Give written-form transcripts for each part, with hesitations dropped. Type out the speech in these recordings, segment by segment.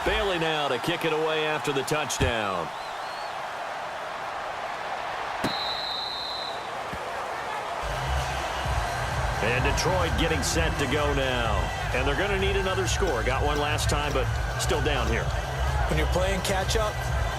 Bailey now to kick it away after the touchdown. And Detroit getting set to go now. And they're going to need another score. Got one last time, but still down here. When you're playing catch-up,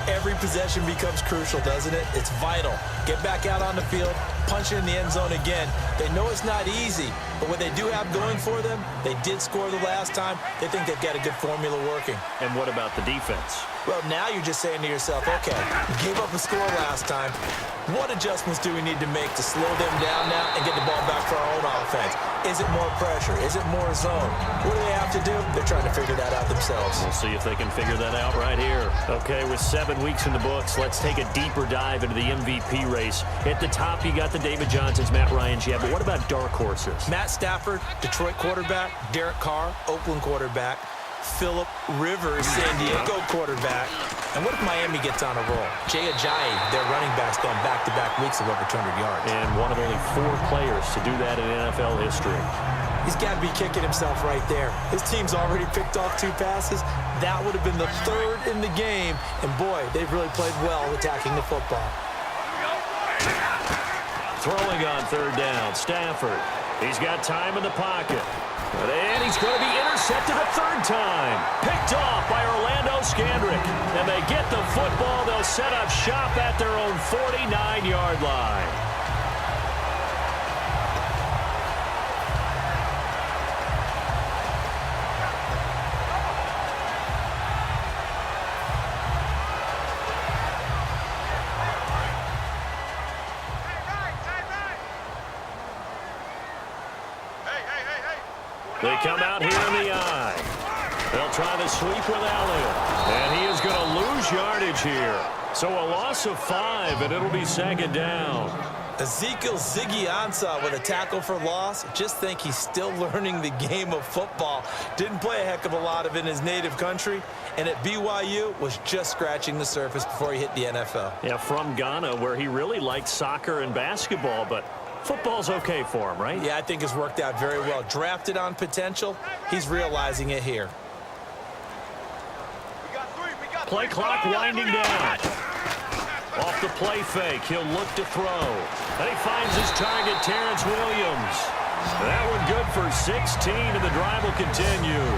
every possession becomes crucial, doesn't it? It's vital. Get back out on the field, punch it in the end zone again. They know it's not easy, but what they do have going for them, they did score the last time. They think they've got a good formula working. And what about the defense? Well, now you're just saying to yourself, okay, gave up a score last time. What adjustments do we need to make to slow them down now and get the ball back for our own offense? Is it more pressure? Is it more zone? What do they have to do? They're trying to figure that out themselves. We'll see if they can figure that out right here. Okay, with 7 weeks in the books, let's take a deeper dive into the MVP race. At the top, you got the David Johnsons, Matt Ryan's, yeah, but what about dark horses? Matt Stafford, Detroit quarterback. Derek Carr, Oakland quarterback. Phillip Rivers, San Diego quarterback. And what if Miami gets on a roll? Jay Ajayi, their running back's gone back-to-back weeks of over 200 yards. And one of only 4 players to do that in NFL history. He's got to be kicking himself right there. His team's already picked off 2 passes. That would have been the 3rd in the game. And, boy, they've really played well attacking the football. Throwing on 3rd down, Stafford. He's got time in the pocket. And he's going to be intercepted a 3rd time. Picked off by Orlando Scandrick. And they get the football. They'll set up shop at their own 49-yard line. They come out here in the eye. They'll try the sweep with Elliott. And he is going to lose yardage here. So a loss of 5, and it'll be 2nd down. Ezekiel Ziggy Ansah with a tackle for loss. Just think he's still learning the game of football. Didn't play a heck of a lot of it in his native country. And at BYU was just scratching the surface before he hit the NFL. Yeah, from Ghana, where he really liked soccer and basketball, but football's okay for him, right? Yeah, I think it's worked out very well. Drafted on potential, he's realizing it here. Play clock winding down. Off the play fake, he'll look to throw. And he finds his target, Terrence Williams. That one good for 16, and the drive will continue.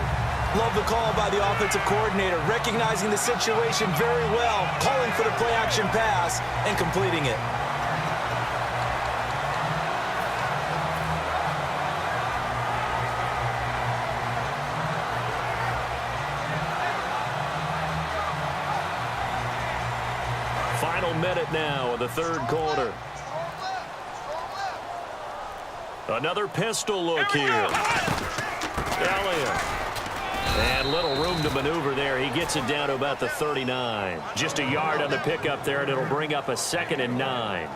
Love the call by the offensive coordinator, recognizing the situation very well, calling for the play-action pass, and completing it. Final minute now of the 3rd quarter. Another pistol look here. Elliott. And little room to maneuver there. He gets it down to about the 39. Just a yard on the pickup there, and it'll bring up a 2nd and 9.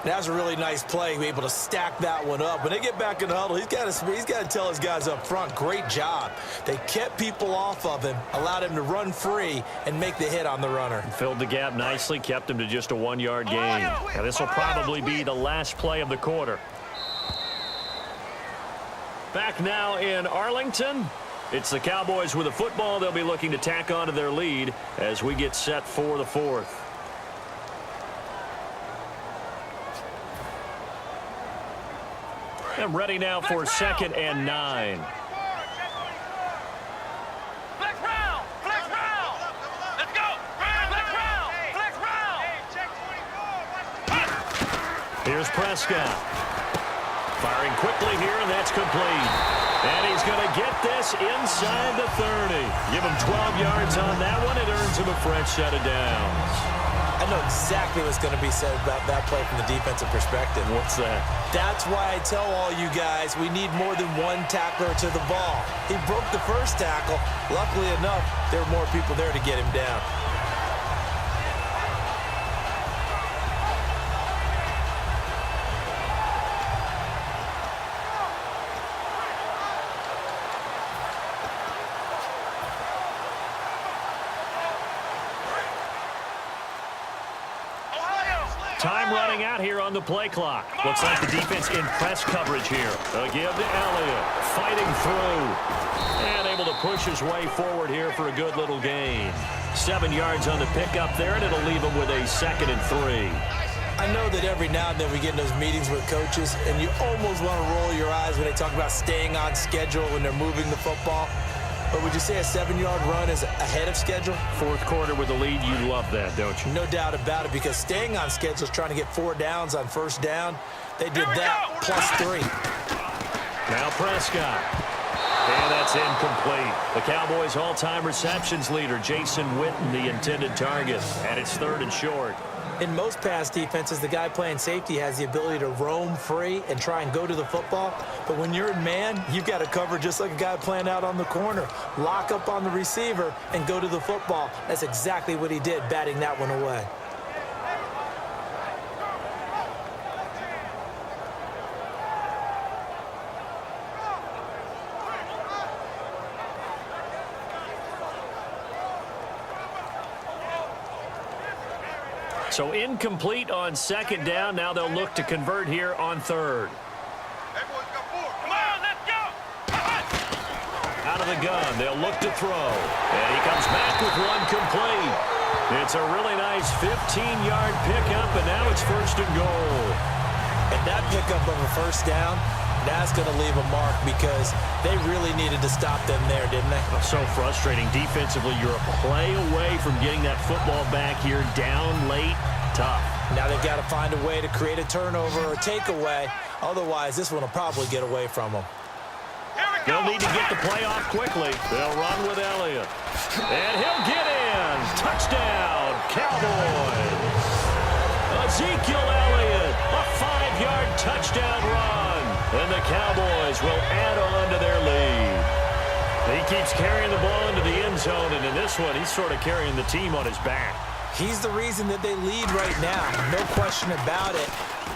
That was a really nice play, be able to stack that one up. When they get back in the huddle, he's got to tell his guys up front, great job. They kept people off of him, allowed him to run free and make the hit on the runner. Filled the gap nicely, kept him to just a 1-yard gain. Now this will probably be the last play of the quarter. Back now in Arlington. It's the Cowboys with the football. They'll be looking to tack on to their lead as we get set for the 4th. And ready now for 2nd and 9. Flex round! Flex round! Let's go! Flex round! Flex round! Here's Prescott. Firing quickly here, and that's complete. And he's going to get this inside the 30. Give him 12 yards on that one. It earns him a fresh set of downs. I know exactly what's going to be said about that play from the defensive perspective. What's that? That's why I tell all you guys we need more than one tackler to the ball. He broke the first tackle. Luckily enough, there were more people there to get him down. Time running out here on the play clock. Looks like the defense in press coverage here. A give to Elliott. Fighting through. And able to to push his way forward here for a good little gain. 7 yards on the pickup there, and it'll leave him with a 2nd and 3. I know that every now and then we get in those meetings with coaches, and you almost want to roll your eyes when they talk about staying on schedule when they're moving the football. But would you say a 7-yard run is ahead of schedule? Fourth quarter with a lead, you love that, don't you? No doubt about it, because staying on schedule is trying to get 4 downs on first down. They did that, plus 3. Now Prescott. And that's incomplete. The Cowboys' all-time receptions leader, Jason Witten, the intended target. And it's 3rd and short. In most pass defenses, the guy playing safety has the ability to roam free and try and go to the football. But when you're in man, you've got to cover just like a guy playing out on the corner. Lock up on the receiver and go to the football. That's exactly what he did, batting that one away. So incomplete on 2nd down. Now they'll look to convert here on 3rd. Come on, let's go. Out of the gun, they'll look to throw. And he comes back with one complete. It's a really nice 15-yard pickup, and now it's 1st and goal. And that pickup of a first down, that's going to leave a mark because they really needed to stop them there, didn't they? So frustrating. Defensively, you're a play away from getting that football back here down late. Tough. Now they've got to find a way to create a turnover or takeaway. Otherwise, this one will probably get away from them. They'll need to get the play off quickly. They'll run with Elliott. And he'll get in. Touchdown, Cowboys. Ezekiel Elliott, a 5-yard touchdown run. And the Cowboys will add on to their lead. He keeps carrying the ball into the end zone, and in this one, he's sort of carrying the team on his back. He's the reason that they lead right now, no question about it.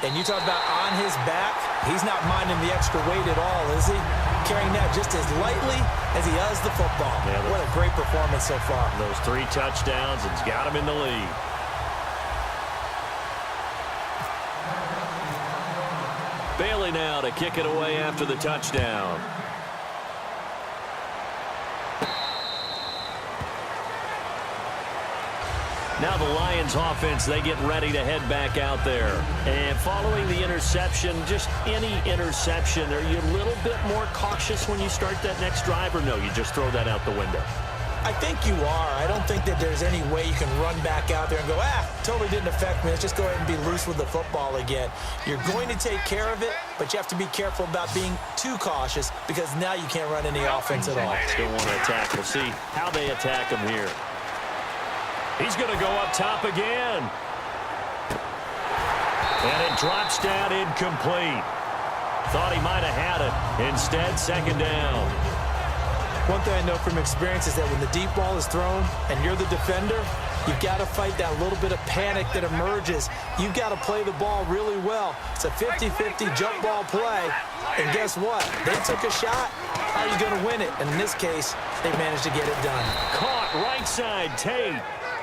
And you talk about on his back, he's not minding the extra weight at all, is he? Carrying that just as lightly as he does the football. Yeah, what a great performance so far. Those 3 touchdowns, it's got him in the lead. Bailey now to kick it away after the touchdown. Now the Lions offense, they get ready to head back out there. And following the interception, just any interception, are you a little bit more cautious when you start that next drive, or no, you just throw that out the window? I think you are. I don't think that there's any way you can run back out there and go, totally didn't affect me. Let's just go ahead and be loose with the football again. You're going to take care of it, but you have to be careful about being too cautious because now you can't run any offense at all. Still want to attack. We'll see how they attack him here. He's going to go up top again. And it drops down incomplete. Thought he might have had it. Instead, 2nd down. One thing I know from experience is that when the deep ball is thrown and you're the defender, you've got to fight that little bit of panic that emerges. You've got to play the ball really well. It's a 50-50 jump ball play. And guess what? They took a shot. How are you going to win it? And in this case, they managed to get it done. Caught right side, Tate.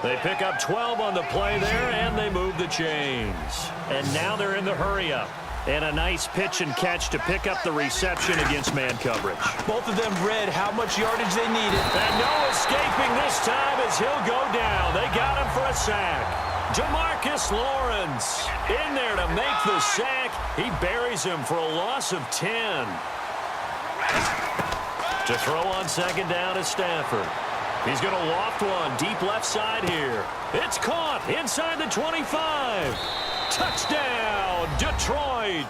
They pick up 12 on the play there, and they move the chains. And now they're in the hurry-up. And a nice pitch and catch to pick up the reception against man coverage. Both of them read how much yardage they needed. And no escaping this time as he'll go down. They got him for a sack. Jamarcus Lawrence in there to make the sack. He buries him for a loss of 10. To throw on 2nd down is Stafford. He's going to loft one deep left side here. It's caught inside the 25. Touchdown, Detroit.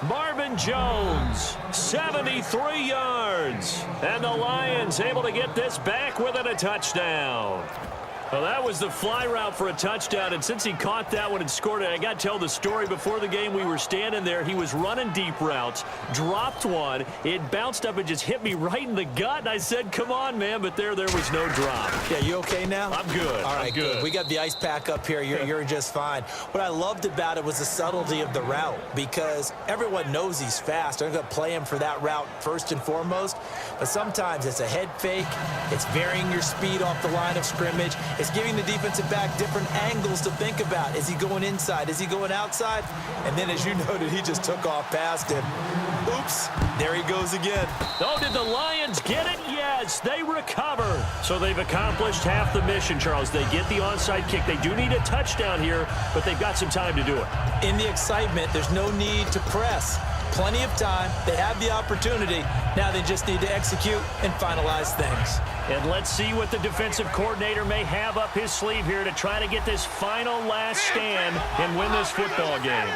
Marvin Jones, 73 yards. And the Lions able to get this back within a touchdown. Well, that was the fly route for a touchdown, and since he caught that one and scored it, I got to tell the story. Before the game, we were standing there. He was running deep routes, dropped one. It bounced up and just hit me right in the gut, and I said, come on, man, but there was no drop. Yeah, you okay now? I'm good. All right, I'm good. We got the ice pack up here. You're just fine. What I loved about it was the subtlety of the route because everyone knows he's fast. They're going to play him for that route first and foremost, but sometimes it's a head fake. It's varying your speed off the line of scrimmage. It's giving the defensive back different angles to think about. Is he going inside? Is he going outside? And then, as you noted, he just took off past him. Oops, there he goes again. Oh, did the Lions get it? Yes, pass. They recover. So they've accomplished half the mission, Charles. They get the onside kick. They do need a touchdown here, but they've got some time to do it. In the excitement, there's no need to press. Plenty of time. They have the opportunity. Now they just need to execute and finalize things. And let's see what the defensive coordinator may have up his sleeve here to try to get this final last stand and win this football game.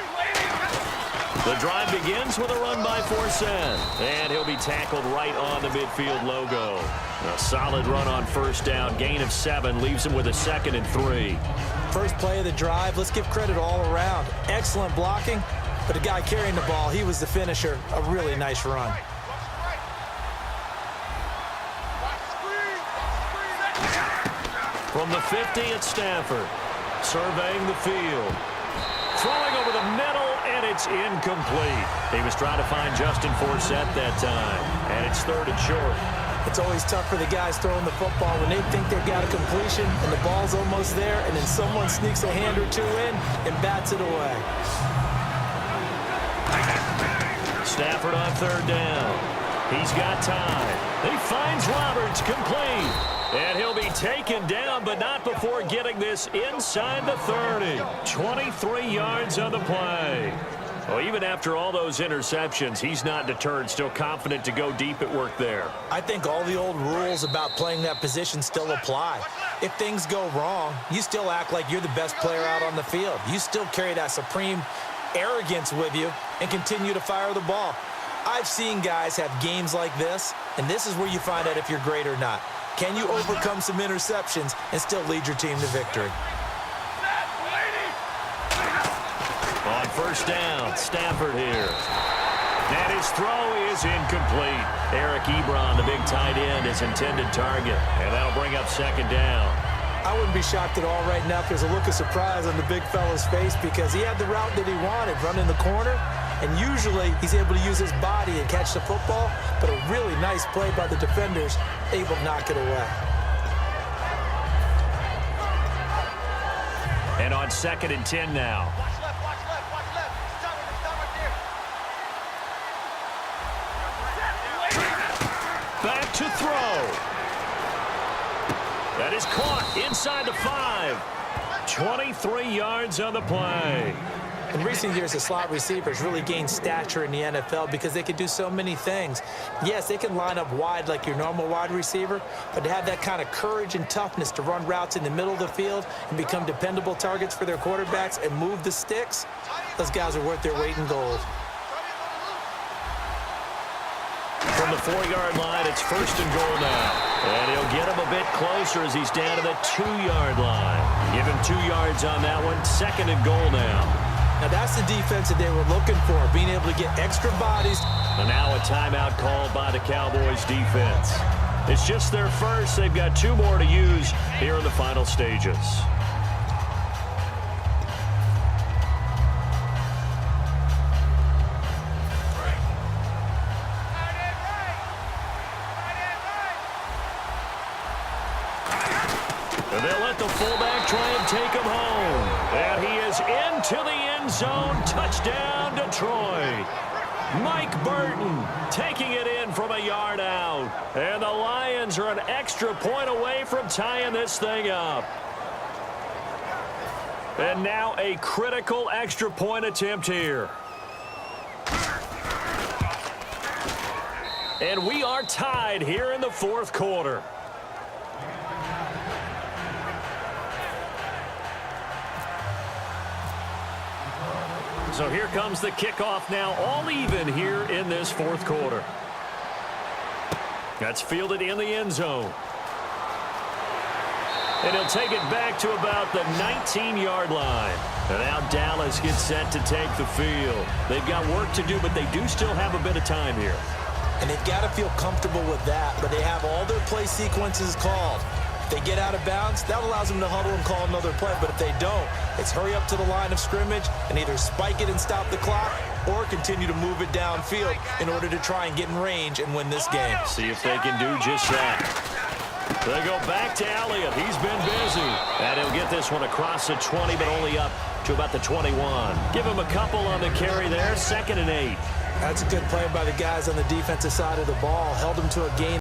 The drive begins with a run by Forsett. And he'll be tackled right on the midfield logo. A solid run on first down. Gain of 7 leaves him with a 2nd and 3. First play of the drive, let's give credit all around. Excellent blocking, but the guy carrying the ball, he was the finisher. A really nice run. From the 50 at Stafford. Surveying the field. Throwing over the middle, and it's incomplete. He was trying to find Justin Forsett that time, and it's 3rd and short. It's always tough for the guys throwing the football when they think they've got a completion and the ball's almost there, and then someone sneaks a hand or two in and bats it away. Stafford on 3rd down. He's got time. He finds Roberts, complete. And he'll be taken down, but not before getting this inside the 30. 23 yards on the play. Well, even after all those interceptions, he's not deterred, still confident to go deep at work there. I think all the old rules about playing that position still apply. If things go wrong, you still act like you're the best player out on the field. You still carry that supreme arrogance with you and continue to fire the ball. I've seen guys have games like this, and this is where you find out if you're great or not. Can you overcome some interceptions and still lead your team to victory? On first down, Stafford here. And his throw is incomplete. Eric Ebron, the big tight end, his intended target. And that'll bring up 2nd down. I wouldn't be shocked at all right now if there's a look of surprise on the big fella's face because he had the route that he wanted, running the corner. And usually he's able to use his body and catch the football, but a really nice play by the defenders, able to knock it away. And on 2nd and 10 now. Watch left, watch left, watch left. Stop right there. Back to throw. That is caught inside the 5. 23 yards on the play. In recent years, the slot receivers really gained stature in the NFL because they can do so many things. Yes, they can line up wide like your normal wide receiver, but to have that kind of courage and toughness to run routes in the middle of the field and become dependable targets for their quarterbacks and move the sticks, those guys are worth their weight in gold. From the 4-yard line, it's 1st and goal now. And he'll get him a bit closer as he's down to the 2-yard line. Give him 2 yards on that one. 2nd and goal now. Now, that's the defense that they were looking for, being able to get extra bodies. And now a timeout called by the Cowboys defense. It's just their first. They've got 2 more to use here in the final stages. And they'll let the fullback try and take him home. And he is into the end zone. Touchdown, Detroit. Mike Burton taking it in from a yard out. And the Lions are an extra point away from tying this thing up. And now a critical extra point attempt here. And we are tied here in the 4th quarter. So here comes the kickoff now, all even here in this 4th quarter. That's fielded in the end zone. And he'll take it back to about the 19-yard line. And now Dallas gets set to take the field. They've got work to do, but they do still have a bit of time here. And they've got to feel comfortable with that, but they have all their play sequences called. If they get out of bounds, that allows them to huddle and call another play. But if they don't, it's hurry up to the line of scrimmage and either spike it and stop the clock or continue to move it downfield in order to try and get in range and win this game. See if they can do just that. They go back to Elliott. He's been busy. And he'll get this one across the 20, but only up to about the 21. Give him a couple on the carry there. 2nd and 8. That's a good play by the guys on the defensive side of the ball. Held them to a gain.